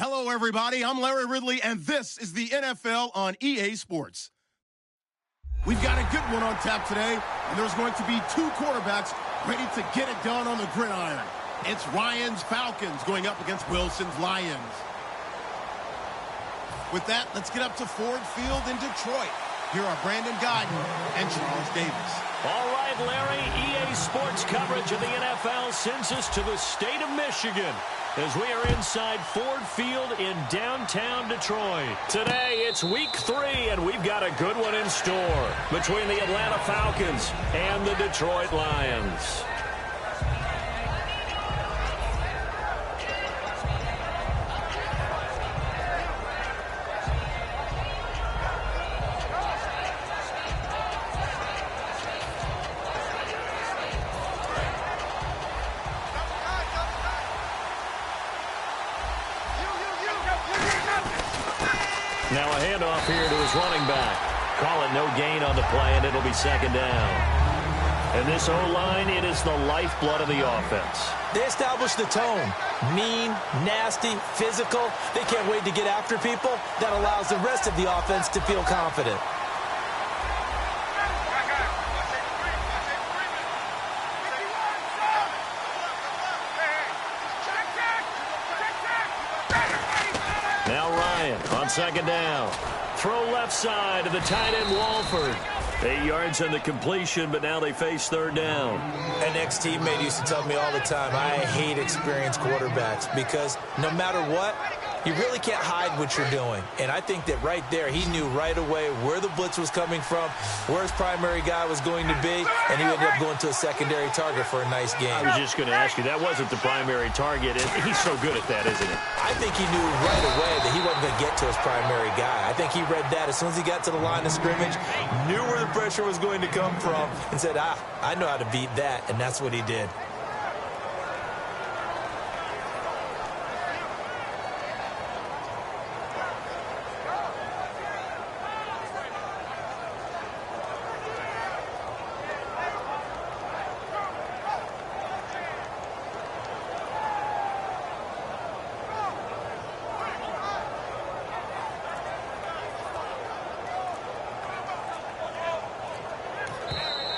Hello, everybody. I'm Larry Ridley, and this is the NFL on EA Sports. We've got a good one on tap today, and there's going to be two quarterbacks ready to get it done on the gridiron. It's Ryan's Falcons going up against Wilson's Lions. With that, let's get up to Ford Field in Detroit. Here are Brandon Guyton and Charles Davis. All right, Larry, EA Sports coverage of the NFL sends us to the state of Michigan as we are inside Ford Field in downtown Detroit. Today, it's week 3, and we've got a good one in store between the Atlanta Falcons and the Detroit Lions. Now a handoff here to his running back. Call it no gain on the play, and it'll be second down. And this O-line, it is the lifeblood of the offense. They establish the tone. Mean, nasty, physical. They can't wait to get after people. That allows the rest of the offense to feel confident. Now Ryan on second down. Throw left side to the tight end Walford. 8 yards on the completion, but now they face third down. An ex-teammate used to tell me all the time, I hate experienced quarterbacks because no matter what, you really can't hide what you're doing. And I think that right there, he knew right away where the blitz was coming from, where his primary guy was going to be, and he ended up going to a secondary target for a nice game. I was just going to ask you, that wasn't the primary target. He's so good at that, isn't he? I think he knew right away that he wasn't going to get to his primary guy. I think he read that as soon as he got to the line of scrimmage, knew where the pressure was going to come from, and said, I know how to beat that, and that's what he did.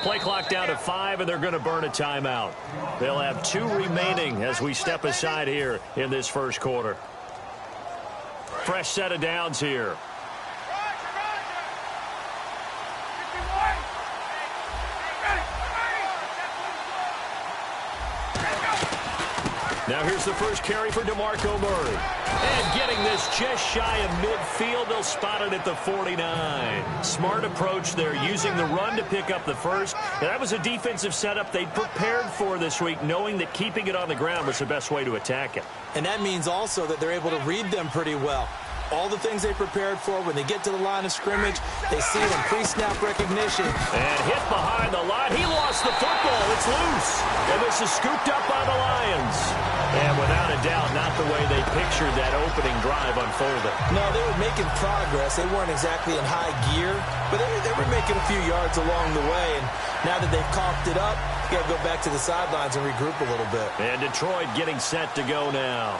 Play clock down to 5, and they're going to burn a timeout. They'll have 2 remaining as we step aside here in this first quarter. Fresh set of downs here. Now here's the first carry for DeMarco Murray. And getting this just shy of midfield, they'll spot it at the 49. Smart approach there, using the run to pick up the first. And that was a defensive setup they prepared for this week, knowing that keeping it on the ground was the best way to attack it. And that means also that they're able to read them pretty well. All the things they prepared for, when they get to the line of scrimmage, they see them pre-snap recognition. And hit behind the line. He lost the football. It's loose. And this is scooped up by the Lions. And without a doubt, not the way they pictured that opening drive unfolded. No, they were making progress. They weren't exactly in high gear, but they were making a few yards along the way. And now that they've coughed it up, you got to go back to the sidelines and regroup a little bit. And Detroit getting set to go now.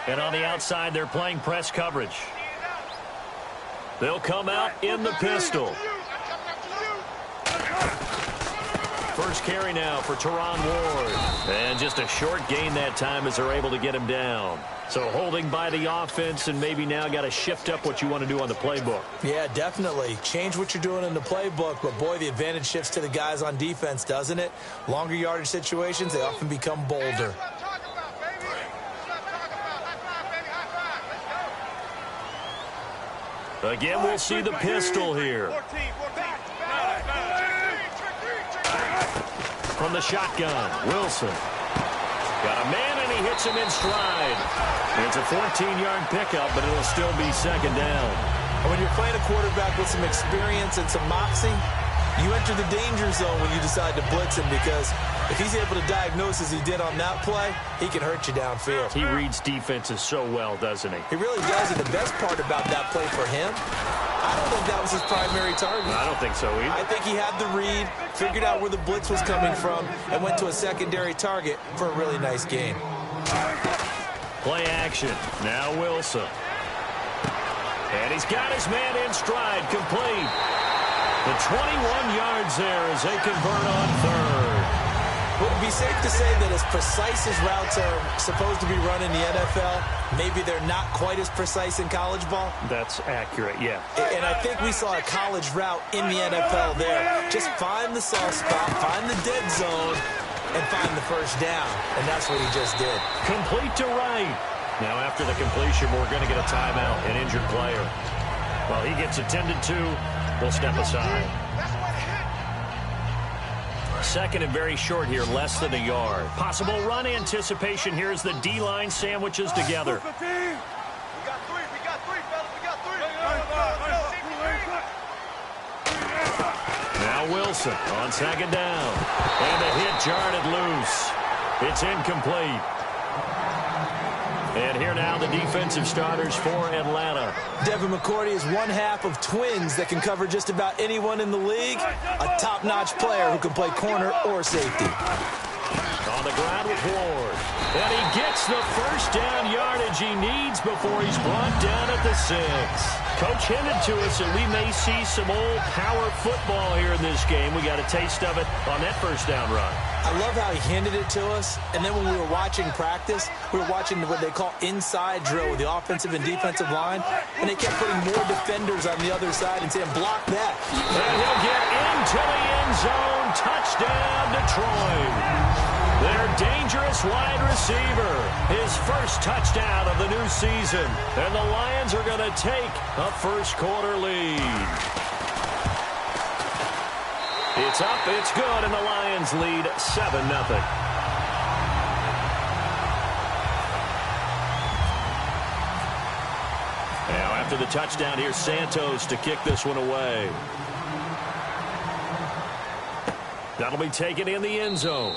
And on the outside, they're playing press coverage. They'll come out in the pistol. First carry now for Teron Ward. And just a short gain that time as they're able to get him down. So holding by the offense, and maybe now got to shift up what you want to do on the playbook. Yeah, definitely. Change what you're doing in the playbook, but boy, the advantage shifts to the guys on defense, doesn't it? Longer yardage situations, they often become bolder. Again, we'll see the pistol here. From the shotgun, Wilson. Got a man, and he hits him in stride. It's a 14-yard pickup, but it'll still be second down. And when you're playing a quarterback with some experience and some moxie, you enter the danger zone when you decide to blitz him, because if he's able to diagnose as he did on that play, he can hurt you downfield. He reads defenses so well, doesn't he? He really does, and the best part about that play for him, I I don't think that was his primary target. I don't think so either. I think he had the read, figured out where the blitz was coming from, and went to a secondary target for a really nice gain. Play action. Now Wilson. And he's got his man in stride, complete. The 21 yards there as they convert on third. Would it be safe to say that as precise as routes are supposed to be run in the NFL, maybe they're not quite as precise in college ball? That's accurate, yeah. And I think we saw a college route in the NFL there. Just find the soft spot, find the dead zone, and find the first down. And that's what he just did. Complete to right. Now after the completion, we're going to get a timeout, an injured player. While he gets attended to, we'll step aside. Second and very short here, less than a yard. Possible run anticipation here as the D-line sandwiches together. We got three, fellas. We got three. Now Wilson on second down. And the hit jarred loose. It's incomplete. And here now the defensive starters for Atlanta. Devin McCourty is one half of twins that can cover just about anyone in the league. A top-notch player who can play corner or safety. On the ground with Ward. And he gets the first down yardage he needs before he's brought down at the 6. Coach hinted to us that we may see some old power football here in this game. We got a taste of it on that first down run. I love how he handed it to us, and then when we were watching practice, we were watching what they call inside drill with the offensive and defensive line, and they kept putting more defenders on the other side and saying, block that. And he'll get into the end zone. Touchdown, Detroit. Their dangerous wide receiver. His first touchdown of the new season. And the Lions are going to take a first-quarter lead. It's up, it's good, and the Lions lead 7-0. Now after the touchdown, here's Santos to kick this one away. That'll be taken in the end zone.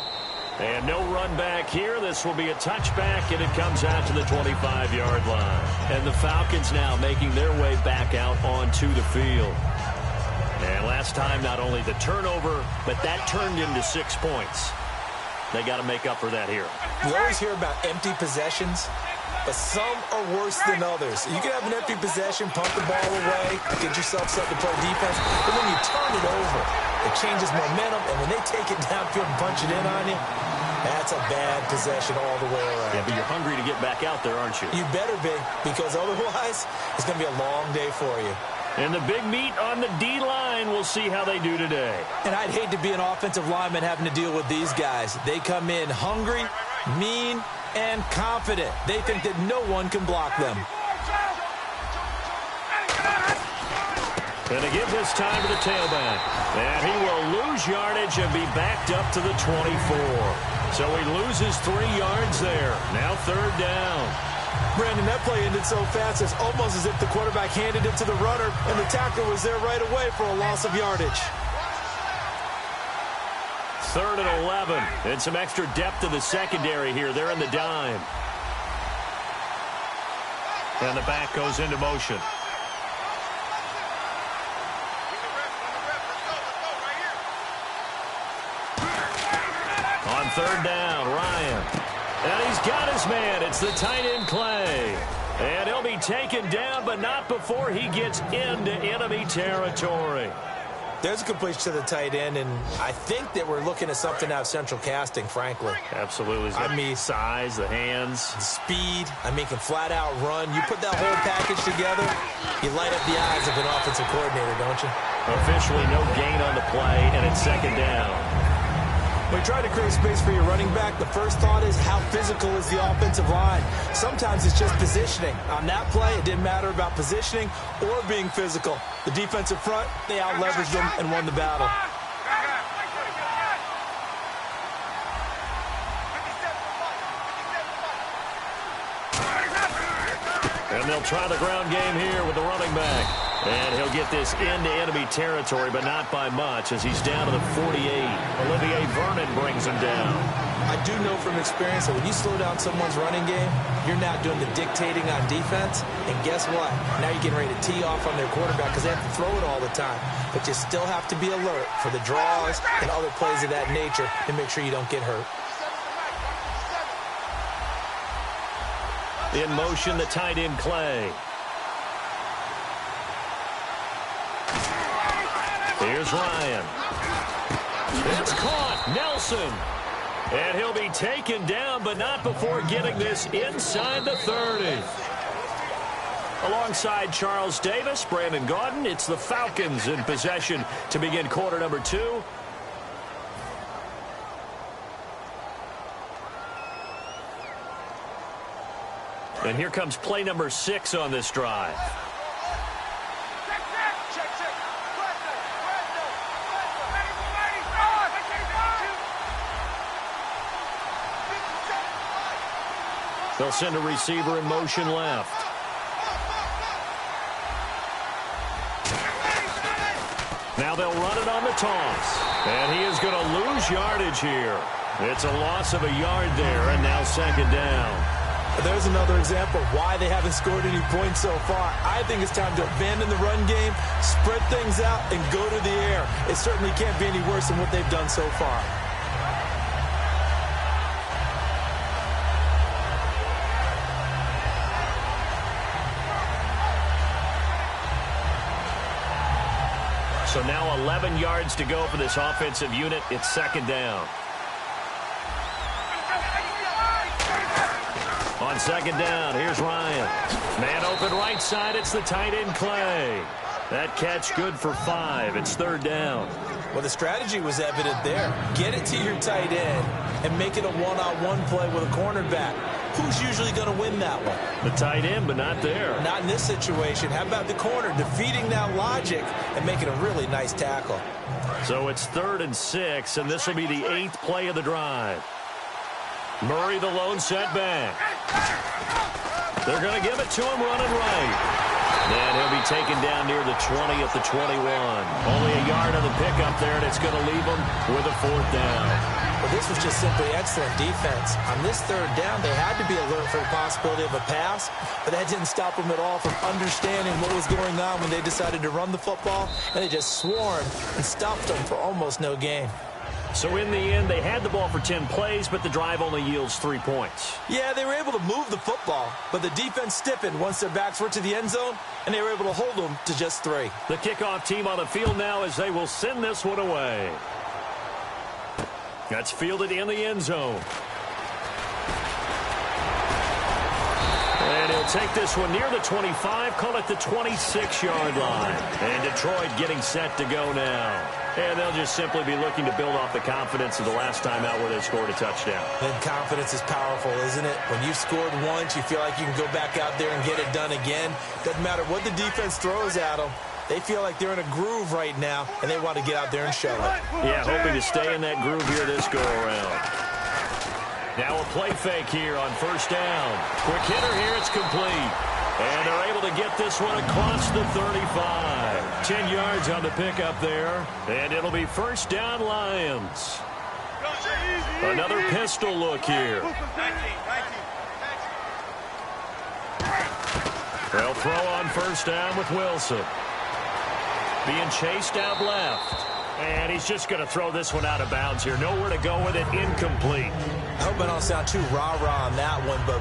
And no run back here. This will be a touchback, and it comes out to the 25-yard line. And the Falcons now making their way back out onto the field. And last time, not only the turnover, but that turned into 6 points. They got to make up for that here. We always hear about empty possessions, but some are worse than others. You can have an empty possession, pump the ball away, get yourself set to play defense, but when you turn it over, it changes momentum, and when they take it downfield and punch it in on you, that's a bad possession all the way around. Yeah, but you're hungry to get back out there, aren't you? You better be, because otherwise, it's going to be a long day for you. And the big meat on the D-line, we'll see how they do today. And I'd hate to be an offensive lineman having to deal with these guys. They come in hungry, mean, and confident. They think that no one can block them. And they give this time to the tailback. And he will lose yardage and be backed up to the 24. So he loses 3 yards there. Now third down. Brandon, that play ended so fast, it's almost as if the quarterback handed it to the runner, and the tackler was there right away for a loss of yardage. Third and 11. And some extra depth to the secondary here. They're in the dime. And the back goes into motion. On third down, Ryan. And he's got his man. It's the tight end, Clay. And he'll be taken down, but not before he gets into enemy territory. There's a completion to the tight end, and I think that we're looking at something out of central casting, frankly. Absolutely. I mean, size, the hands. the speed. I mean, can flat out run. You put that whole package together, you light up the eyes of an offensive coordinator, don't you? Officially no gain on the play, and it's second down. When you try to create space for your running back, the first thought is how physical is the offensive line. Sometimes it's just positioning. On that play, it didn't matter about positioning or being physical. The defensive front, they out-leveraged them and won the battle. And they'll try the ground game here with the running back. And he'll get this into enemy territory, but not by much, as he's down to the 48. Olivier Vernon brings him down. I do know from experience that when you slow down someone's running game, you're now doing the dictating on defense. And guess what? Now you're getting ready to tee off on their quarterback because they have to throw it all the time. But you still have to be alert for the draws and other plays of that nature to make sure you don't get hurt. In motion, the tight end Clay. Here's Ryan. It's caught. Nelson. And he'll be taken down, but not before getting this inside the 30. Alongside Charles Davis, Brandon Gaudin, it's the Falcons in possession to begin quarter number 2. And here comes play number 6 on this drive. They'll send a receiver in motion left. Now they'll run it on the toss. And he is going to lose yardage here. It's a loss of a yard there, and now second down. There's another example of why they haven't scored any points so far. I think it's time to abandon the run game, spread things out, and go to the air. It certainly can't be any worse than what they've done so far. So now 11 yards to go for this offensive unit. It's second down. On second down, here's Ryan. Man open right side, it's the tight end Clay. That catch good for 5. It's third down. Well, the strategy was evident there. Get it to your tight end and make it a one-on-one play with a cornerback. Who's usually going to win that one? The tight end, but not there. Not in this situation. How about the corner defeating that logic and making a really nice tackle? So it's 3rd and 6, and this will be the 8th play of the drive. Murray, the lone setback. They're going to give it to him running right. And he'll be taken down near the 20 at the 21. Only a yard on the pickup there, and it's going to leave him with a 4th down. Well, this was just simply excellent defense. On this 3rd down, they had to be alert for the possibility of a pass, but that didn't stop them at all from understanding what was going on when they decided to run the football, and they just swarmed and stopped them for almost no gain. So in the end, they had the ball for 10 plays, but the drive only yields 3 points. Yeah, they were able to move the football, but the defense stiffened once their backs were to the end zone, and they were able to hold them to just 3. The kickoff team on the field now as they will send this one away. That's fielded in the end zone. And he'll take this one near the 25, call it the 26-yard line. And Detroit getting set to go now. And they'll just simply be looking to build off the confidence of the last time out where they scored a touchdown. And confidence is powerful, isn't it? When you've scored once, you feel like you can go back out there and get it done again. Doesn't matter what the defense throws at them. They feel like they're in a groove right now, and they want to get out there and show it. Yeah, hoping to stay in that groove here this go-around. Now a play fake here on first down. Quick hitter here, it's complete. And they're able to get this one across the 35. 10 yards on the pickup there. And it'll be first down Lions. Another pistol look here. They'll throw on first down with Wilson. Being chased out left. And he's just going to throw this one out of bounds here. Nowhere to go with it. Incomplete. I hope I don't sound too rah-rah on that one, but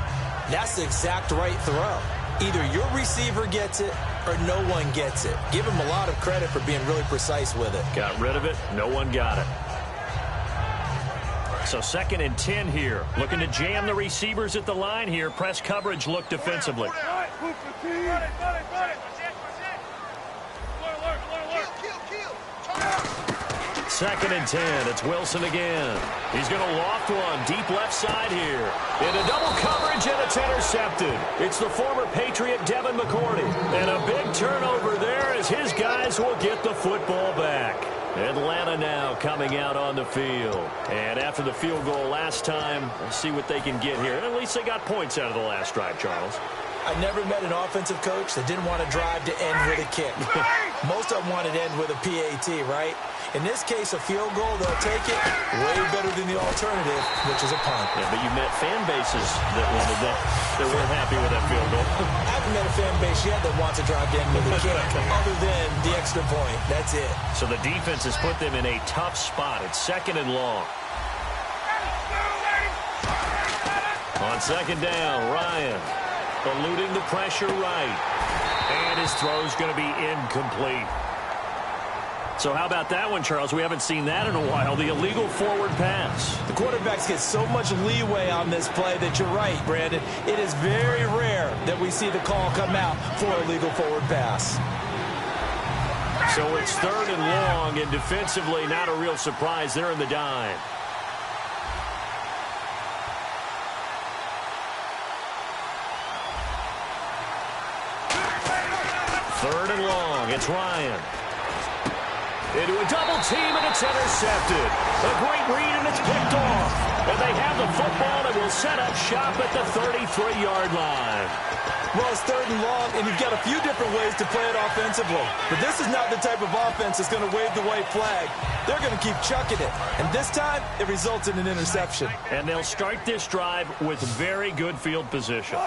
that's the exact right throw. Either your receiver gets it or no one gets it. Give him a lot of credit for being really precise with it. Got rid of it. No one got it. So 2nd and 10 here. Looking to jam the receivers at the line here. Press coverage look defensively. 2nd and 10. It's Wilson again. He's going to loft one deep left side here. Into double coverage, and it's intercepted. It's the former Patriot Devin McCourty. And a big turnover there as his guys will get the football back. Atlanta now coming out on the field. And after the field goal last time, let's see what they can get here. At least they got points out of the last drive, Charles. I never met an offensive coach that didn't want to drive to end with a kick. Most of them wanted to end with a PAT, right? In this case, a field goal, they'll take it way better than the alternative, which is a punt. Yeah, but you met fan bases that wanted that. They weren't happy with that field goal. I haven't met a fan base yet that wants to drive to end with a kick, other than the extra point. That's it. So the defense has put them in a tough spot. It's 2nd and long. On 2nd down, Ryan eluding the pressure right. And his throw's going to be incomplete. So how about that one, Charles? We haven't seen that in a while. The illegal forward pass. The quarterbacks get so much leeway on this play that you're right, Brandon. It is very rare that we see the call come out for a legal forward pass. So it's 3rd and long, and defensively not a real surprise. They're in the dime. Third and long. It's Ryan. Into a double team, and it's intercepted. A great read, and it's picked off. And they have the football and will set up shop at the 33-yard line. Well, it's 3rd and long, and you've got a few different ways to play it offensively. But this is not the type of offense that's going to wave the white flag. They're going to keep chucking it. And this time, it results in an interception. And they'll start this drive with very good field position.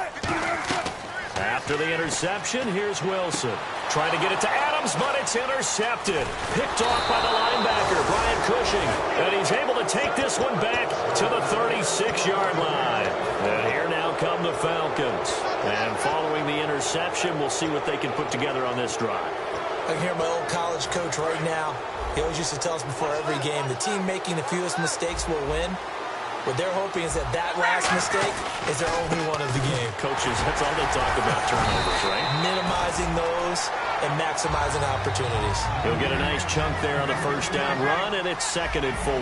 After the interception, here's Wilson. Trying to get it to Adams, but it's intercepted. Picked off by the linebacker, Brian Cushing. And he's able to take this one back to the 36-yard line. And here now come the Falcons. And following the interception, we'll see what they can put together on this drive. I can hear my old college coach right now. He always used to tell us before every game, the team making the fewest mistakes will win. What they're hoping is that last mistake is their only one of the game. Coaches, that's all they talk about, turnovers, right? Minimizing those and maximizing opportunities. He'll get a nice chunk there on the 1st down run, and it's 2nd and 4.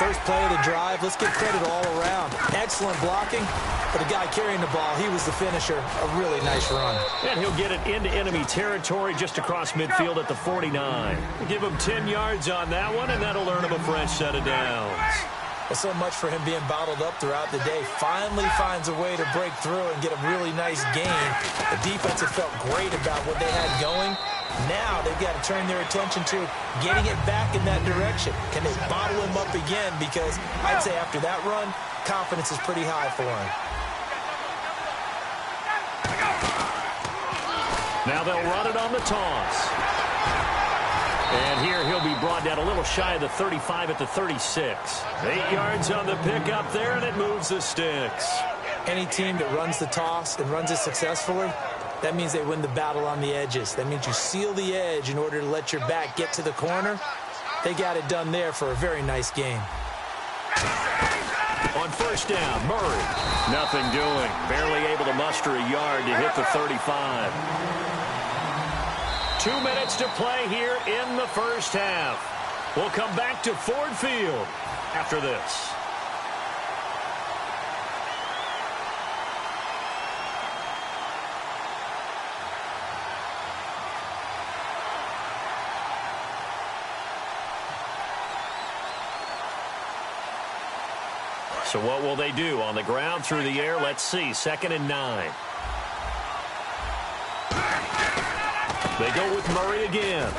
First play of the drive, let's give credit all around. Excellent blocking, but the guy carrying the ball, he was the finisher. A really nice run. And he'll get it into enemy territory just across midfield at the 49. Give him 10 yards on that one, and that'll earn him a fresh set of downs. Well, so much for him being bottled up throughout the day. Finally finds a way to break through and get a really nice gain. The defense had felt great about what they had going. Now they've got to turn their attention to getting it back in that direction. Can they bottle him up again? Because I'd say after that run, confidence is pretty high for him. Now they'll run it on the toss. And here he'll be brought down a little shy of the 35 at the 36. 8 yards on the pickup there, and it moves the sticks. Any team that runs the toss and runs it successfully, that means they win the battle on the edges. That means you seal the edge in order to let your back get to the corner. They got it done there for a very nice game. On 1st down, Murray. Nothing doing. Barely able to muster a yard to hit the 35. 2 minutes to play here in the 1st half. We'll come back to Ford Field after this. So what will they do? On the ground, through the air, let's see. 2nd and 9. They go with Murray again.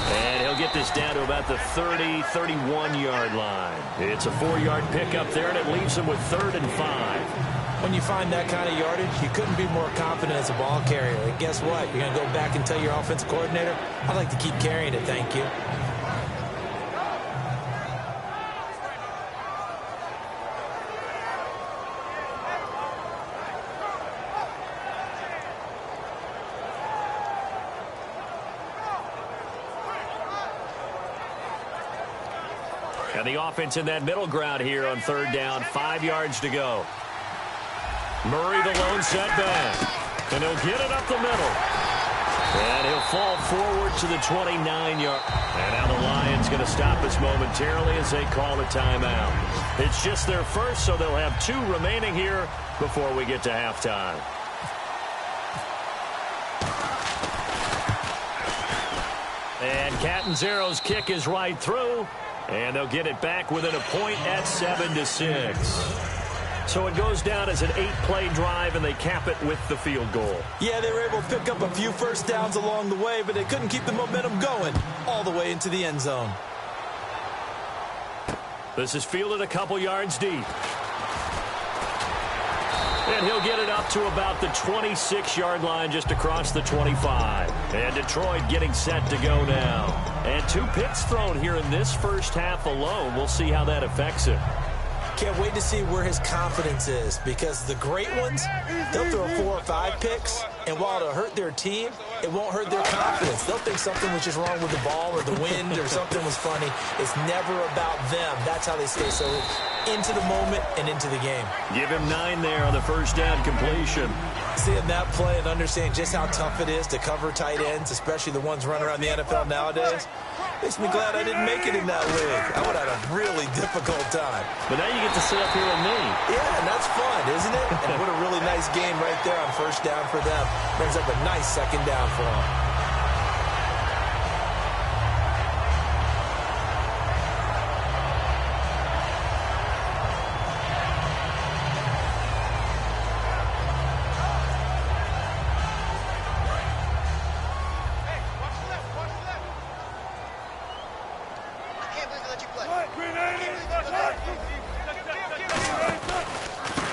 And he'll get this down to about the 30, 31-yard line. It's a 4-yard pickup there, and it leaves him with 3rd and 5. When you find that kind of yardage, you couldn't be more confident as a ball carrier. And guess what? You're going to go back and tell your offensive coordinator, I'd like to keep carrying it, thank you. And the offense in that middle ground here on 3rd down. 5 yards to go. Murray the lone setback. And he'll get it up the middle. And he'll fall forward to the 29-yard. And now the Lions going to stop us momentarily as they call a timeout. It's just their first, so they'll have 2 remaining here before we get to halftime. And Catanzaro's kick is right through. And they'll get it back within a point at 7-6. So it goes down as an 8-play drive, and they cap it with the field goal. Yeah, they were able to pick up a few first downs along the way, but they couldn't keep the momentum going all the way into the end zone. This is fielded a couple yards deep. And he'll get it up to about the 26-yard line, just across the 25. And Detroit getting set to go now. And 2 picks thrown here in this first half alone. We'll see how that affects him. Can't wait to see where his confidence is, because the great ones, they'll throw 4 or 5 picks, and while it'll hurt their team, it won't hurt their confidence. They'll think something was just wrong with the ball or the wind or something was funny. It's never about them. That's how they stay so into the moment and into the game. Give him 9 there on the first down completion. Seeing that play and understanding just how tough it is to cover tight ends, especially the ones running around the NFL nowadays, makes me glad I didn't make it in that league. I would have had a really difficult time. But now you get to sit up here with me. Yeah, and that's fun, isn't it? And what a really nice game right there on first down for them. Brings up a nice second down for them.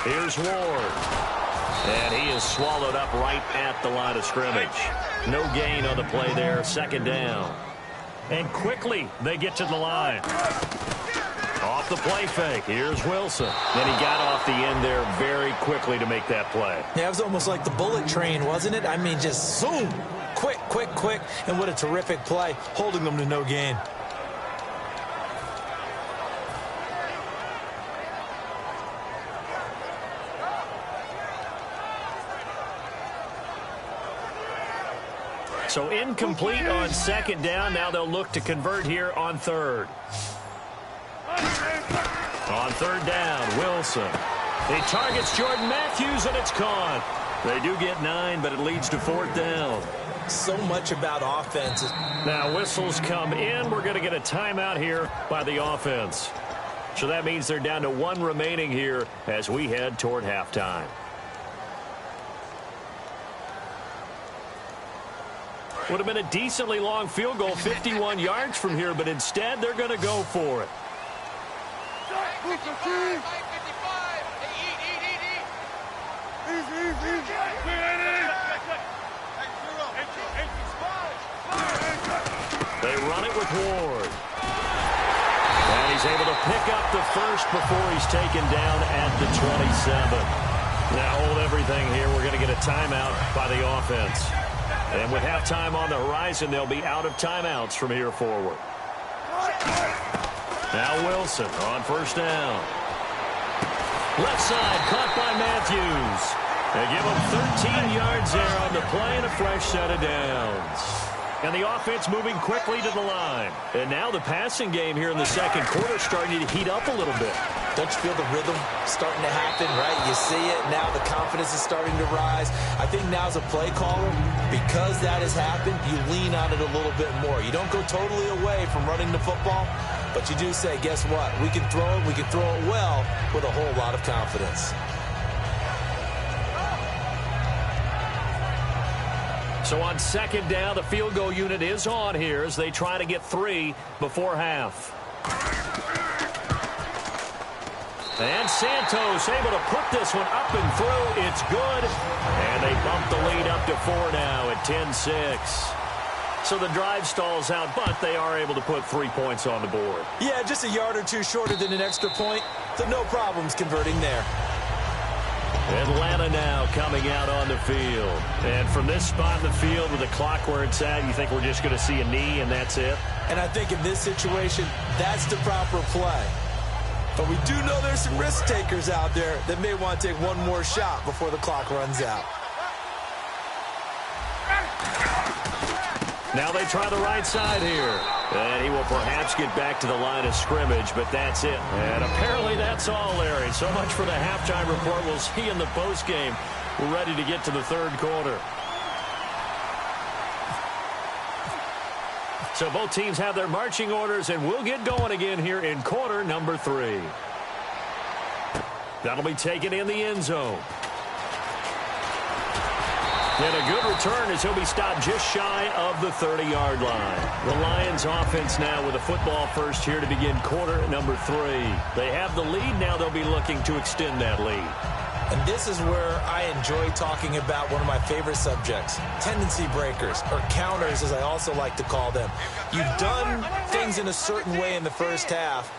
Here's Ward. And he is swallowed up right at the line of scrimmage. No gain on the play there, second down. And quickly they get to the line. Off the play fake, here's Wilson. And he got off the end there very quickly to make that play. Yeah, it was almost like the bullet train, wasn't it? I mean, just zoom. Quick, quick, quick. And what a terrific play, holding them to no gain. So incomplete on second down. Now they'll look to convert here on third. On third down, Wilson. He targets Jordan Matthews, and it's caught. They do get 9, but it leads to fourth down. So much about offense. Now whistles come in. We're going to get a timeout here by the offense. So that means they're down to 1 remaining here as we head toward halftime. Would have been a decently long field goal, 51 yards from here, but instead they're going to go for it. They run it with Ward. And he's able to pick up the first before he's taken down at the 27. Now hold everything here. We're going to get a timeout by the offense. And with halftime on the horizon, they'll be out of timeouts from here forward. Now Wilson on first down. Left side, caught by Matthews. They give him 13 yards there on the play and a fresh set of downs. And the offense moving quickly to the line. And now the passing game here in the second quarter starting to heat up a little bit. Don't you feel the rhythm starting to happen, right? You see it. Now the confidence is starting to rise. I think now as a play caller, because that has happened, you lean on it a little bit more. You don't go totally away from running the football, but you do say, guess what? We can throw it. We can throw it well with a whole lot of confidence. So on second down, the field goal unit is on here as they try to get 3 before half. And Santos able to put this one up and through. It's good. And they bump the lead up to 4 now at 10-6. So the drive stalls out, but they are able to put 3 points on the board. Yeah, just a yard or two shorter than an extra point, so no problems converting there. Atlanta now coming out on the field. And from this spot in the field with the clock where it's at, you think we're just going to see a knee and that's it? And I think in this situation, that's the proper play. But we do know there's some risk takers out there that may want to take one more shot before the clock runs out. Now they try the right side here. And he will perhaps get back to the line of scrimmage, but that's it. And apparently that's all, Larry. So much for the halftime report. We'll see in the postgame. We're ready to get to the third quarter. So both teams have their marching orders, and we'll get going again here in quarter number 3. That'll be taken in the end zone. And a good return as he'll be stopped just shy of the 30-yard line. The Lions offense now with a football first here to begin quarter number 3. They have the lead. Now they'll be looking to extend that lead. And this is where I enjoy talking about one of my favorite subjects, tendency breakers, or counters as I also like to call them. You've done things in a certain way in the first half,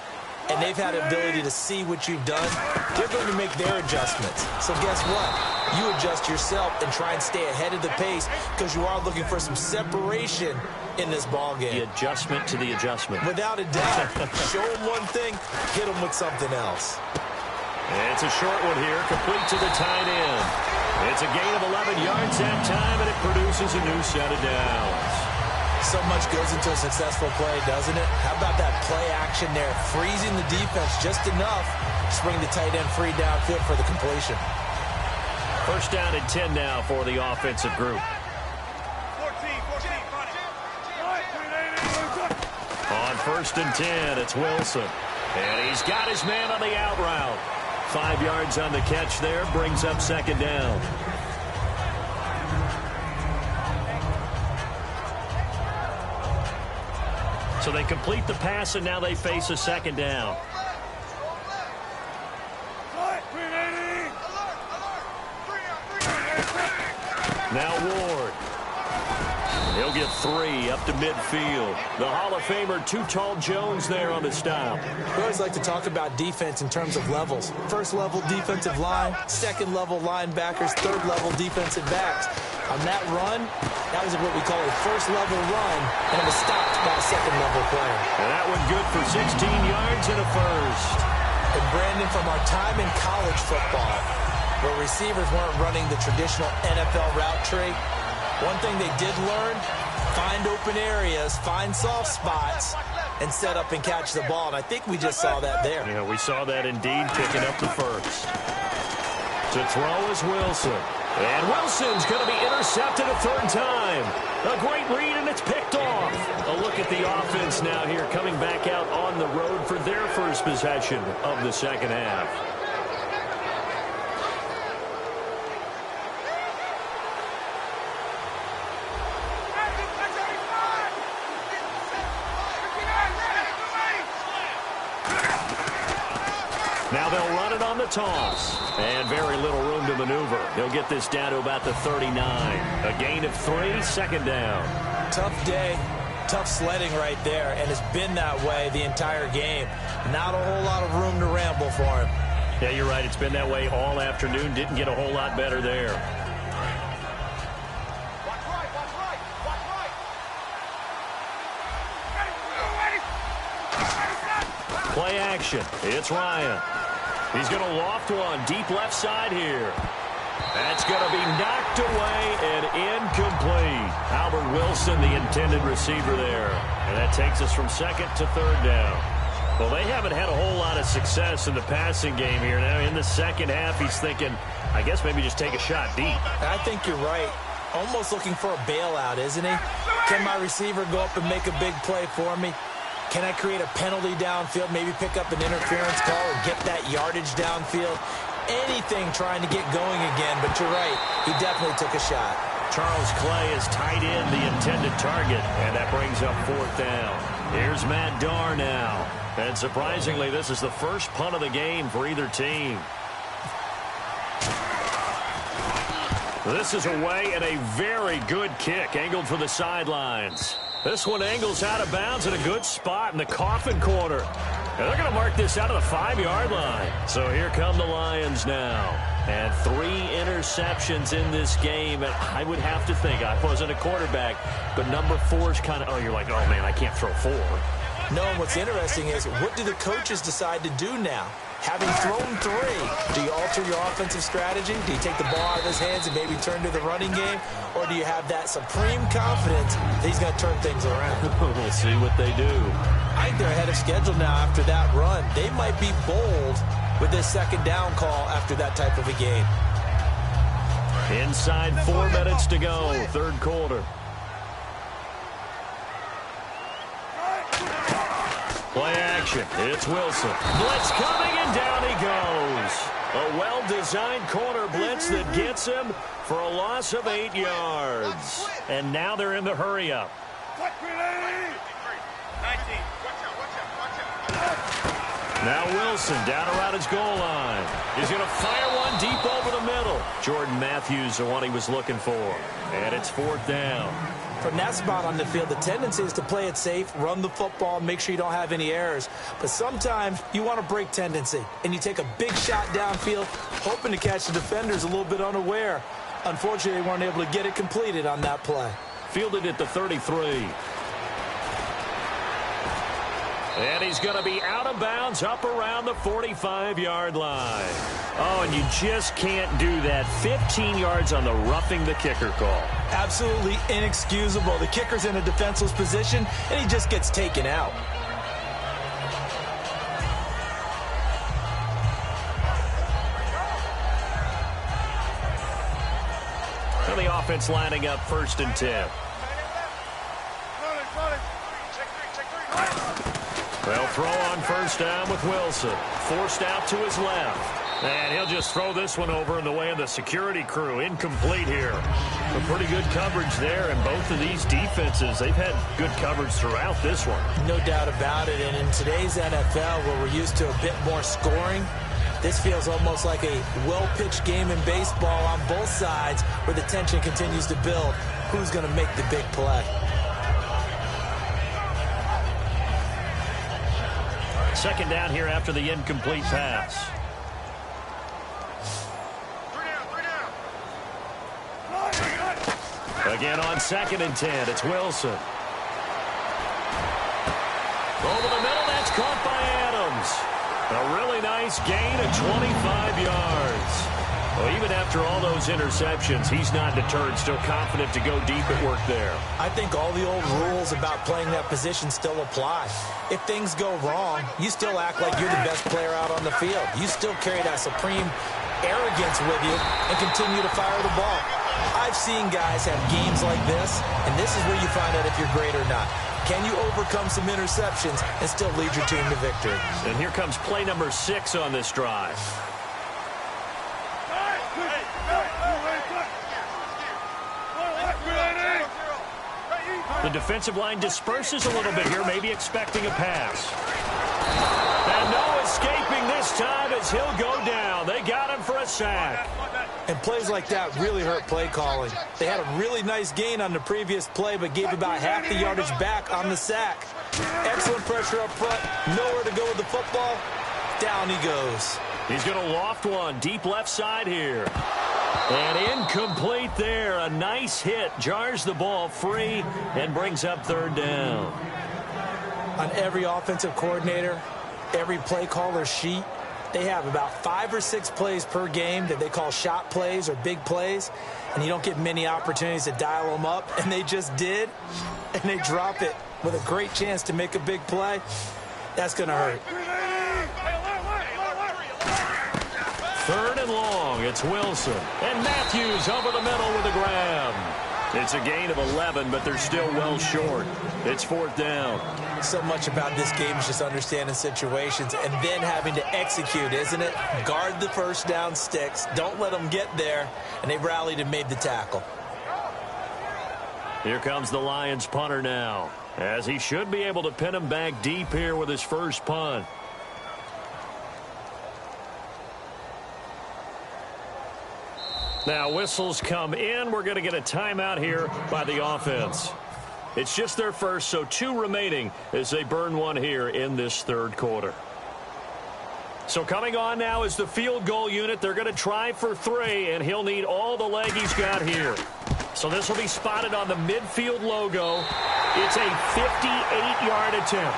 and they've had the ability to see what you've done. They're going to make their adjustments. So guess what? You adjust yourself and try and stay ahead of the pace because you are looking for some separation in this ball game. The adjustment to the adjustment. Without a doubt. Show them one thing, hit them with something else. It's a short one here, complete to the tight end. It's a gain of 11 yards that time, and it produces a new set of downs. So much goes into a successful play, doesn't it? How about that play action there, freezing the defense just enough to bring the tight end free downfield for the completion. First down and 10 now for the offensive group. 14, On first and 10, it's Wilson. And he's got his man on the out route. 5 yards on the catch there, brings up second down. So they complete the pass, and now they face a second down. Now Ward. He'll get 3 up to midfield. The Hall of Famer, Too Tall Jones there on the stop. We always like to talk about defense in terms of levels. First level defensive line, second level linebackers, third level defensive backs. On that run, that was what we call a first level run, and it was stopped by a second level player. And that one good for 16 yards and a first. And Brandon, from our time in college football, where receivers weren't running the traditional NFL route tree, one thing they did learn, find open areas, find soft spots, and set up and catch the ball. And I think we just saw that there. Yeah, we saw that indeed, picking up the first. To throw is Wilson. And Wilson's going to be intercepted a third time. A great read, and it's picked off. A look at the offense now here, coming back out on the road for their first possession of the second half. Now they'll run it on the toss. And very little room to maneuver. They'll get this down to about the 39. A gain of 3, second down. Tough day, tough sledding right there, and it's been that way the entire game. Not a whole lot of room to ramble for him. Yeah, you're right. It's been that way all afternoon. Didn't get a whole lot better there. Play action. It's Ryan. He's going to loft one deep left side here. That's going to be knocked away and incomplete. Albert Wilson, the intended receiver there. And that takes us from second to third down. Well, they haven't had a whole lot of success in the passing game here. Now, in the second half, he's thinking, I guess maybe just take a shot deep. I think you're right. Almost looking for a bailout, isn't he? Can my receiver go up and make a big play for me? Can I create a penalty downfield, maybe pick up an interference call or get that yardage downfield? Anything trying to get going again, but you're right. He definitely took a shot. Charles Clay is tight end, the intended target, and that brings up fourth down. Here's Matt Darr now. And surprisingly, this is the first punt of the game for either team. This is away and a very good kick, angled for the sidelines. This one angles out of bounds at a good spot in the coffin corner. And they're going to mark this out of the 5-yard line. So here come the Lions now. And 3 interceptions in this game. And I would have to think, I wasn't a quarterback, but number 4 is kind of, oh, you're like, oh, man, I can't throw 4. No, and what's interesting is, what do the coaches decide to do now? Having thrown 3, do you alter your offensive strategy? Do you take the ball out of his hands and maybe turn to the running game? Or do you have that supreme confidence that he's going to turn things around? We'll see what they do. I think they're ahead of schedule now after that run. They might be bold with this second down call after that type of a game. Inside 4 minutes to go, third quarter. Play action. action. It's Wilson. Blitz coming, and down he goes. A well-designed corner blitz that gets him for a loss of 8 yards. And now they're in the hurry-up. Now Wilson down around his goal line. He's going to fire one deep over the middle. Jordan Matthews, the one he was looking for. And it's 4th down. From that spot on the field, the tendency is to play it safe, run the football, make sure you don't have any errors. But sometimes you want to break tendency, and you take a big shot downfield, hoping to catch the defenders a little bit unaware. Unfortunately, they weren't able to get it completed on that play. Fielded at the 33. And he's going to be out of bounds up around the 45-yard line. Oh, and you just can't do that. 15 yards on the roughing the kicker call. Absolutely inexcusable. The kicker's in a defenseless position, and he just gets taken out. And the offense lining up 1st and 10. They'll throw on 1st down with Wilson. Forced out to his left. And he'll just throw this one over in the way of the security crew. Incomplete here. A pretty good coverage there, and both of these defenses, they've had good coverage throughout this one. No doubt about it. And in today's NFL, where we're used to a bit more scoring, this feels almost like a well-pitched game in baseball on both sides, where the tension continues to build. Who's going to make the big play? Second down here after the incomplete pass. Again on 2nd and 10, it's Wilson. Over the middle, that's caught by Adams. A really nice gain of 25 yards. Well, even after all those interceptions, he's not deterred, still confident to go deep at work there. I think all the old rules about playing that position still apply. If things go wrong, you still act like you're the best player out on the field. You still carry that supreme arrogance with you and continue to fire the ball. I've seen guys have games like this, and this is where you find out if you're great or not. Can you overcome some interceptions and still lead your team to victory? And here comes play number 6 on this drive. The defensive line disperses a little bit here, maybe expecting a pass. And no escaping this time as he'll go down. They got him for a sack. And plays like that really hurt play calling. They had a really nice gain on the previous play, but gave about half the yardage back on the sack. Excellent pressure up front. Nowhere to go with the football. Down he goes. He's going to loft one deep left side here. And incomplete there. A nice hit. Jars the ball free and brings up 3rd down. On every offensive coordinator, every play caller sheet, they have about 5 or 6 plays per game that they call shot plays or big plays, and you don't get many opportunities to dial them up, and they just did, and they drop it with a great chance to make a big play. That's going to hurt. 3rd and long, it's Wilson. And Matthews over the middle with a grab. It's a gain of 11, but they're still well short. It's 4th down. So much about this game is just understanding situations and then having to execute, isn't it? Guard the 1st down sticks. Don't let them get there. And they rallied and made the tackle. Here comes the Lions punter now, as he should be able to pin him back deep here with his first punt. Now whistles come in. We're going to get a timeout here by the offense. It's just their first, so 2 remaining as they burn one here in this 3rd quarter. So coming on now is the field goal unit. They're going to try for 3, and he'll need all the leg he's got here. So this will be spotted on the midfield logo. It's a 58-yard attempt.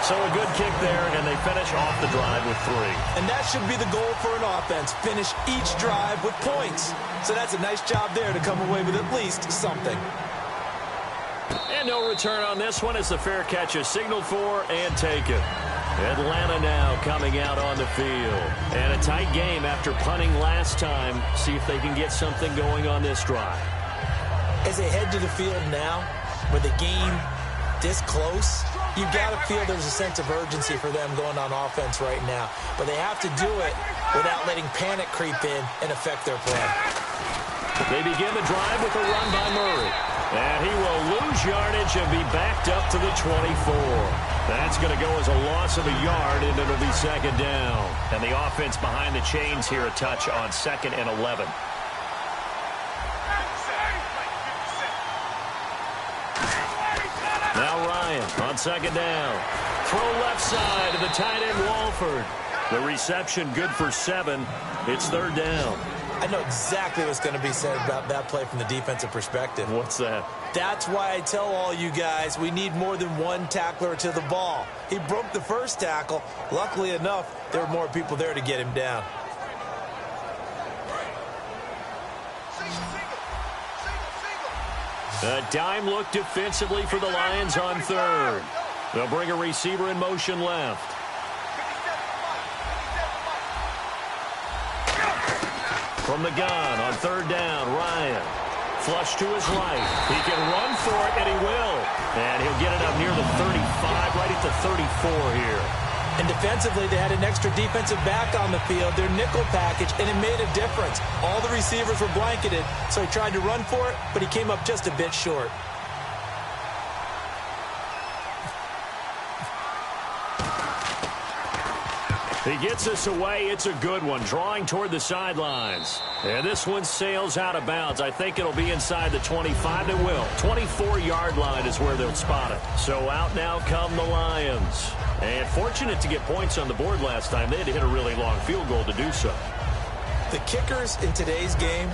So a good kick there, and they finish off the drive with 3. And that should be the goal for an offense. Finish each drive with points. So that's a nice job there to come away with at least something. And no return on this one as the fair catch is signaled for and taken. Atlanta now coming out on the field. And a tight game after punting last time. See if they can get something going on this drive. As they head to the field now, where the game this close, you've got to feel there's a sense of urgency for them going on offense right now. But they have to do it without letting panic creep in and affect their play. They begin the drive with a run by Murray. And he will lose yardage and be backed up to the 24. That's going to go as a loss of a yard, and it'll be second down. And the offense behind the chains here a touch on 2nd and 11. Now Ryan on 2nd down. Throw left side to the tight end Walford. The reception good for 7. It's 3rd down. I know exactly what's going to be said about that play from the defensive perspective. What's that? That's why I tell all you guys we need more than one tackler to the ball. He broke the first tackle. Luckily enough, there were more people there to get him down. A dime look defensively for the Lions on 3rd. They'll bring a receiver in motion left. From the gun on 3rd down, Ryan. Flush to his right. He can run for it, and he will. And he'll get it up near the 35, right at the 34 here. And defensively, they had an extra defensive back on the field, their nickel package, and it made a difference. All the receivers were blanketed, so he tried to run for it, but he came up just a bit short. He gets us away. It's a good one, drawing toward the sidelines. And this one sails out of bounds. I think it'll be inside the 25. It will. 24-yard line is where they'll spot it. So out now come the Lions. And fortunate to get points on the board last time. They had to hit a really long field goal to do so. The kickers in today's game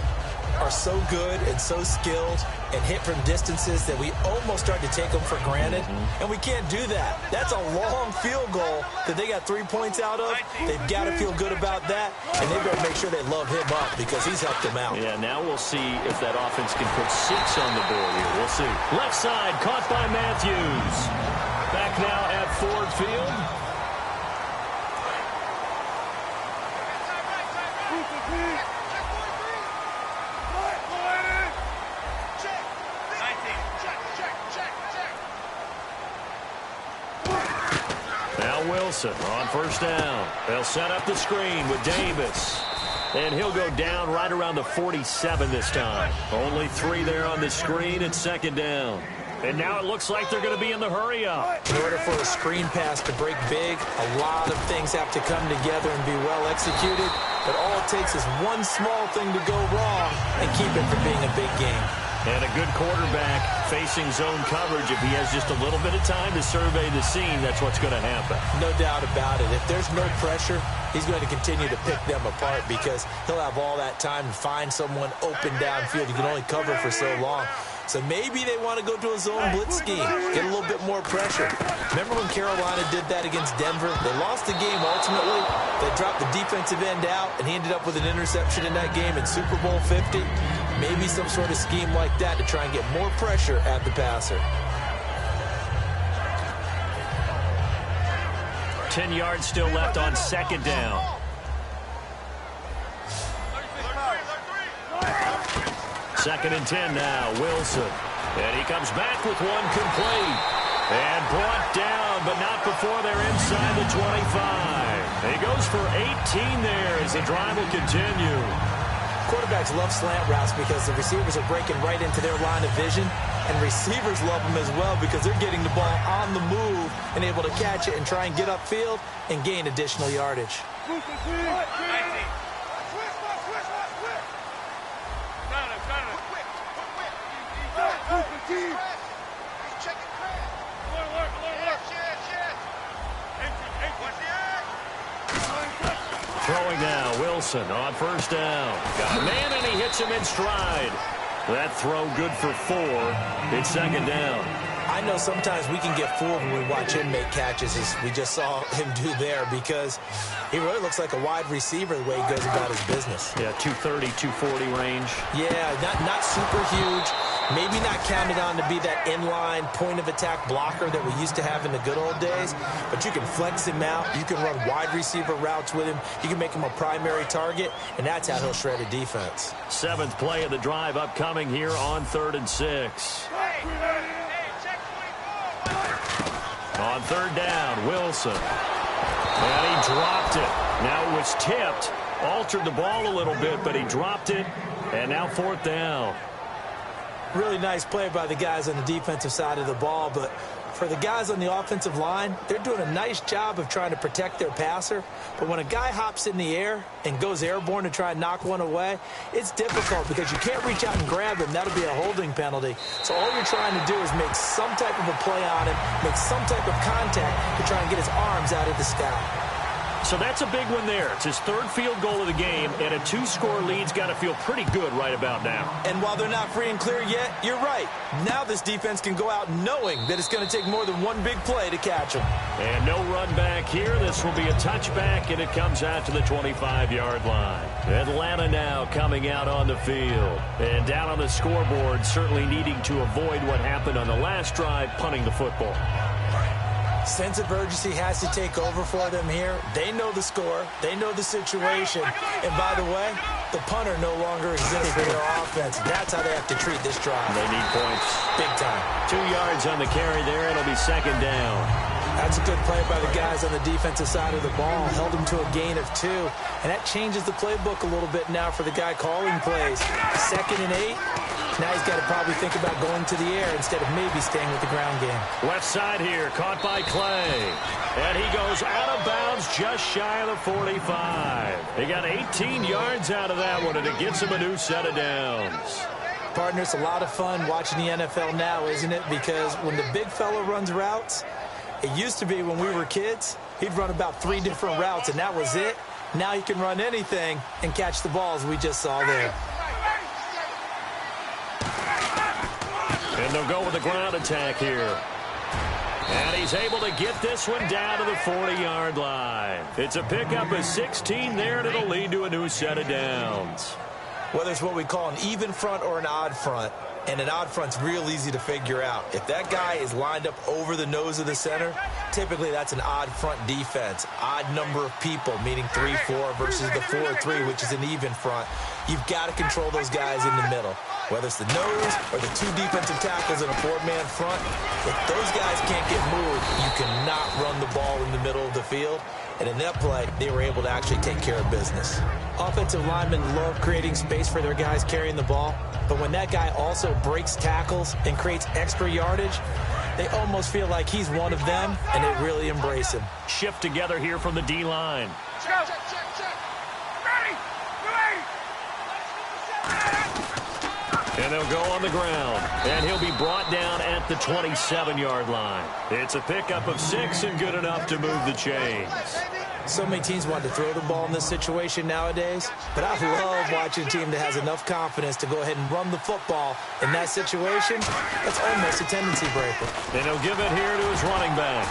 are so good and so skilled and hit from distances that we almost start to take them for granted, and we can't do that. That's a long field goal that they got 3 points out of. They've got to feel good about that, and they've got to make sure they love him up because he's helped them out. Yeah, now we'll see if that offense can put 6 on the board here. We'll see. Left side, caught by Matthews. Back now at Ford Field. Wilson on 1st down. They'll set up the screen with Davis. And he'll go down right around the 47 this time. Only 3 there on the screen. It's 2nd down. And now it looks like they're going to be in the hurry up. In order for a screen pass to break big, a lot of things have to come together and be well executed. But all it takes is one small thing to go wrong and keep it from being a big game. And a good quarterback facing zone coverage. If he has just a little bit of time to survey the scene, that's what's going to happen. No doubt about it. If there's no pressure, he's going to continue to pick them apart because he'll have all that time to find someone open downfield. You can only cover for so long. So maybe they want to go to a zone blitz scheme, get a little bit more pressure. Remember when Carolina did that against Denver? They lost the game ultimately. They dropped the defensive end out, and he ended up with an interception in that game in Super Bowl 50. Maybe some sort of scheme like that to try and get more pressure at the passer. 10 yards still left on 2nd down. Second and 10 now, Wilson. And he comes back with one complete. And brought down, but not before they're inside the 25. He goes for 18 there as the drive will continue. Quarterbacks love slant routes because the receivers are breaking right into their line of vision, and receivers love them as well because they're getting the ball on the move and able to catch it and try and get upfield and gain additional yardage. Throwing now, Wilson on 1st down. Got a man, and he hits him in stride. That throw good for 4. It's 2nd down. I know sometimes we can get fooled when we watch him make catches, as we just saw him do there, because he really looks like a wide receiver the way he goes about his business. Yeah, 230, 240 range. Yeah, not super huge. Maybe not counted on to be that inline point-of-attack blocker that we used to have in the good old days, but you can flex him out. You can run wide receiver routes with him. You can make him a primary target, and that's how he'll shred a defense. 7th play of the drive upcoming here on 3rd and 6. On third down, Wilson. And he dropped it. Now it was tipped. Altered the ball a little bit, but he dropped it. And now fourth down. Really nice play by the guys on the defensive side of the ball, but for the guys on the offensive line, they're doing a nice job of trying to protect their passer. But when a guy hops in the air and goes airborne to try and knock one away, it's difficult because you can't reach out and grab him. That'll be a holding penalty. So all you're trying to do is make some type of a play on him, make some type of contact to try and get his arms out of the sky. So that's a big one there. It's his third field goal of the game, and a 2-score lead's got to feel pretty good right about now. And while they're not free and clear yet, you're right. Now this defense can go out knowing that it's going to take more than one big play to catch them. And no run back here. This will be a touchback, and it comes out to the 25-yard line. Atlanta now coming out on the field. And down on the scoreboard, certainly needing to avoid what happened on the last drive, punting the football. Sense of urgency has to take over for them here. They know the score. They know the situation. And by the way, the punter no longer exists for their offense. That's how they have to treat this drive. They need points. Big time. 2 yards on the carry there. It'll be second down. That's a good play by the guys on the defensive side of the ball. Held them to a gain of 2. And that changes the playbook a little bit now for the guy calling plays. 2nd and 8. Now he's got to probably think about going to the air instead of maybe staying with the ground game. Left side here, caught by Clay. And he goes out of bounds just shy of the 45. He got 18 yards out of that one, and it gets him a new set of downs. Partner, it's a lot of fun watching the NFL now, isn't it? Because when the big fella runs routes, it used to be when we were kids, he'd run about 3 different routes, and that was it. Now he can run anything and catch the balls we just saw there. And they'll go with a ground attack here. And he's able to get this one down to the 40-yard line. It's a pickup of 16 there, and it'll lead to a new set of downs. Whether it's what we call an even front or an odd front, and an odd front's real easy to figure out. If that guy is lined up over the nose of the center, typically that's an odd front defense. Odd number of people, meaning 3-4 versus the 4-3, which is an even front. You've got to control those guys in the middle. Whether it's the nose or the 2 defensive tackles in a 4-man front, if those guys can't get moved, you cannot run the ball in the middle of the field. And in that play, they were able to actually take care of business. Offensive linemen love creating space for their guys carrying the ball, but when that guy also breaks tackles and creates extra yardage, they almost feel like he's one of them, and they really embrace him. Shift together here from the D-line. Check. Ready. And they'll go on the ground. And he'll be brought down at the 27-yard line. It's a pickup of 6 and good enough to move the chains. So many teams want to throw the ball in this situation nowadays, but I love watching a team that has enough confidence to go ahead and run the football in that situation. That's almost a tendency breaker. And he'll give it here to his running back.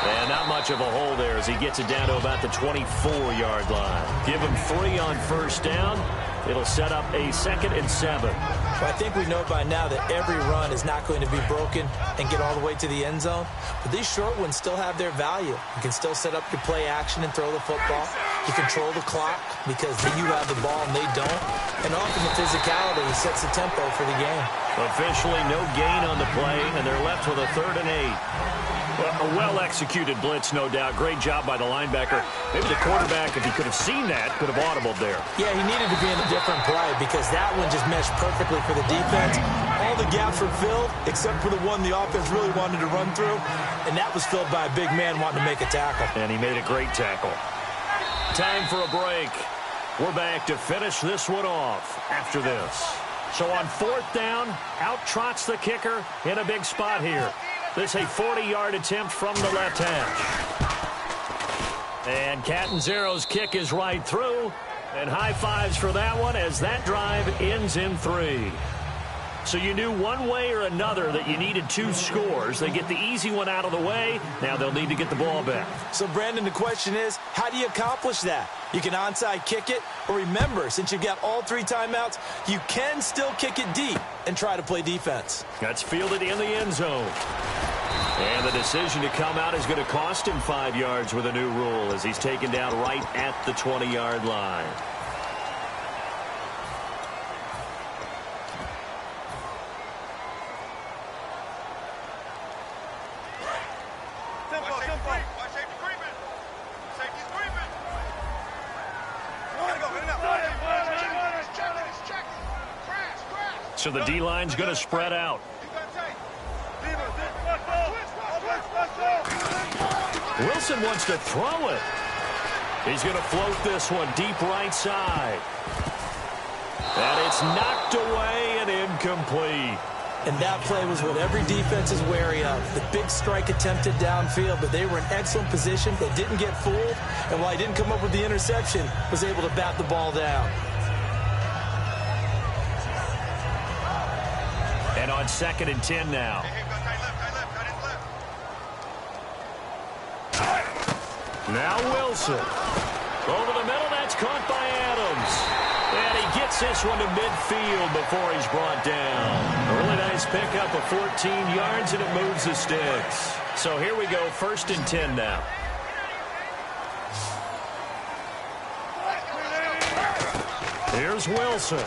And not much of a hole there as he gets it down to about the 24-yard line. Give him 3 on first down. It'll set up a 2nd and 7. Well, I think we know by now that every run is not going to be broken and get all the way to the end zone. But these short ones still have their value. You can still set up your play action and throw the football. You control the clock because you have the ball and they don't. And often the physicality sets the tempo for the game. Officially no gain on the play, and they're left with a 3rd and 8. Well, a well-executed blitz, no doubt. Great job by the linebacker. Maybe the quarterback, if he could have seen that, could have audibled there. Yeah, he needed to be in a different play because that one just meshed perfectly for the defense. All the gaps were filled except for the one the offense really wanted to run through, and that was filled by a big man wanting to make a tackle. And he made a great tackle. Time for a break. We're back to finish this one off after this. So on 4th down, out trots the kicker in a big spot here. This a 40-yard attempt from the left hash. And Catanzaro's kick is right through. And high fives for that one as that drive ends in 3. So you knew one way or another that you needed 2 scores. They get the easy one out of the way. Now they'll need to get the ball back. So, Brandon, the question is, how do you accomplish that? You can onside kick it, or remember, since you've got all 3 timeouts, you can still kick it deep and try to play defense. That's fielded in the end zone. And the decision to come out is going to cost him 5 yards with a new rule as he's taken down right at the 20-yard line. So the D-line's going to spread out. Wilson wants to throw it. He's going to float this one deep right side. And it's knocked away and incomplete. And that play was what every defense is wary of. The big strike attempted downfield, but they were in excellent position. They didn't get fooled, and while he didn't come up with the interception, was able to bat the ball down. And on 2nd and 10 now. Now Wilson. Over the middle, that's caught by Adams. And he gets this one to midfield before he's brought down. A really nice pickup of 14 yards, and it moves the sticks. So here we go, 1st and 10 now. Here's Wilson.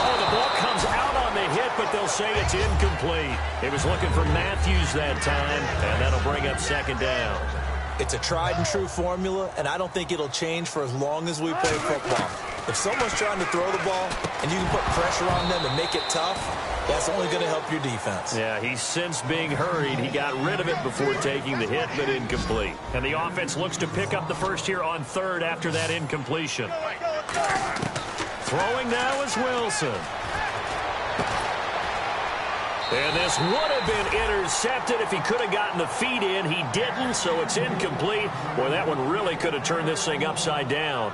Oh, the ball comes out on the hit, but they'll say it's incomplete. He was looking for Matthews that time, and that'll bring up 2nd down. It's a tried-and-true formula, and I don't think it'll change for as long as we play football. If someone's trying to throw the ball and you can put pressure on them and make it tough, that's only going to help your defense. Yeah, he's since being hurried. He got rid of it before taking the hit, but incomplete. And the offense looks to pick up the first here on 3rd after that incompletion. Throwing now is Wilson. And this would have been intercepted if he could have gotten the feet in. He didn't, so it's incomplete. Boy, that one really could have turned this thing upside down.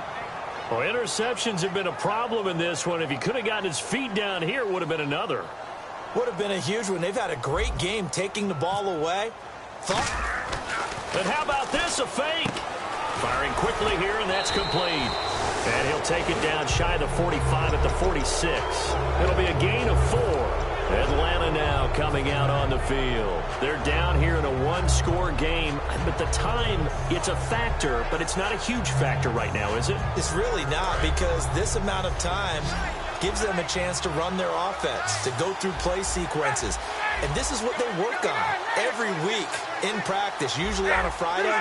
Well, interceptions have been a problem in this one. If he could have gotten his feet down here, it would have been another. Would have been a huge one. They've had a great game taking the ball away. And how about this, a fake? Firing quickly here, and that's complete. And he'll take it down shy of the 45 at the 46. It'll be a gain of 4. Atlanta now coming out on the field. They're down here in a one-score game. But the time, it's a factor, but it's not a huge factor right now, is it? It's really not, because this amount of time gives them a chance to run their offense, to go through play sequences. And this is what they work on every week in practice, usually on a Friday.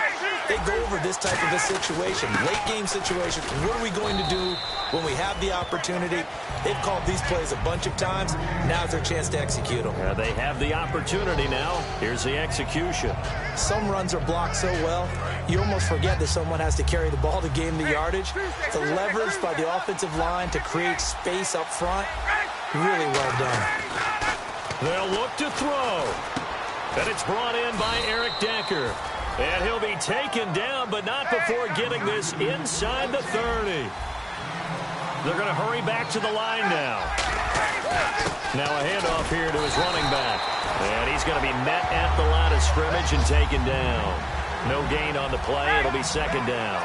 They go over this type of a situation, late-game situation. What are we going to do when we have the opportunity? They've called these plays a bunch of times. Now's their chance to execute them. Yeah, they have the opportunity now. Here's the execution. Some runs are blocked so well, you almost forget that someone has to carry the ball to gain the yardage. The leverage by the offensive line to create space up front, really well done. They'll look to throw. And it's brought in by Eric Decker. And he'll be taken down, but not before getting this inside the 30. They're going to hurry back to the line now. Now a handoff here to his running back. And he's going to be met at the line of scrimmage and taken down. No gain on the play. It'll be 2nd down.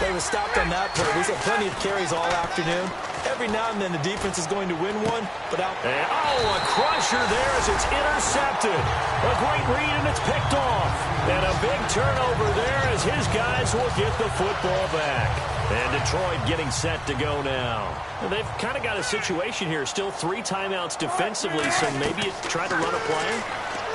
They were stopped on that play. He's had plenty of carries all afternoon. Every now and then the defense is going to win one, but out. And, a crusher there as it's intercepted. A great read, and it's picked off. And a big turnover there as his guys will get the football back. And Detroit getting set to go now. And they've kind of got a situation here. Still 3 timeouts defensively, so maybe you try to run a play.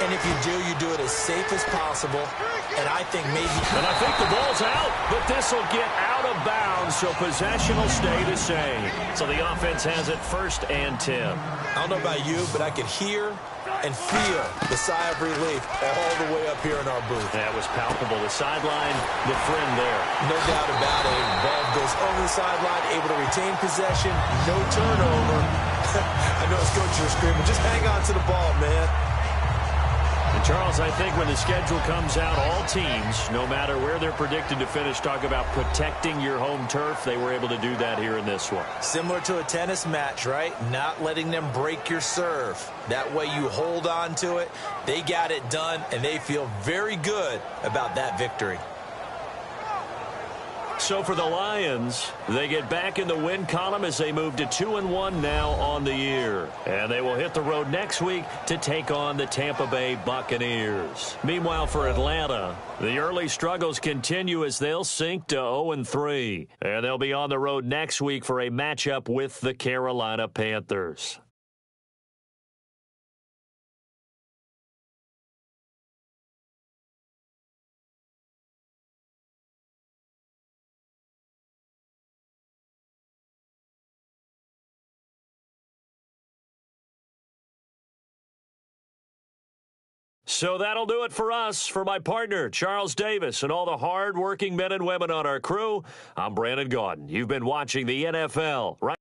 And if you do it as safe as possible. And I think maybe. And I think the ball's out, but this will get out of bounds, so possession will stay the same. So the offense has it 1st and 10. I don't know about you, but I could hear and feel the sigh of relief all the way up here in our booth. That was palpable. The sideline, the friend there. No doubt about it. Ball goes over the sideline, able to retain possession, no turnover. I know his coaches are screaming, just hang on to the ball, man. And Charles, I think when the schedule comes out, all teams, no matter where they're predicted to finish, talk about protecting your home turf. They were able to do that here in this one. Similar to a tennis match, right? Not letting them break your serve. That way you hold on to it. They got it done, and they feel very good about that victory. So for the Lions, they get back in the win column as they move to 2-1 now on the year. And they will hit the road next week to take on the Tampa Bay Buccaneers. Meanwhile, for Atlanta, the early struggles continue as they'll sink to 0-3. And they'll be on the road next week for a matchup with the Carolina Panthers. So that'll do it for us. For my partner, Charles Davis, and all the hard-working men and women on our crew, I'm Brandon Gaudin. You've been watching the NFL right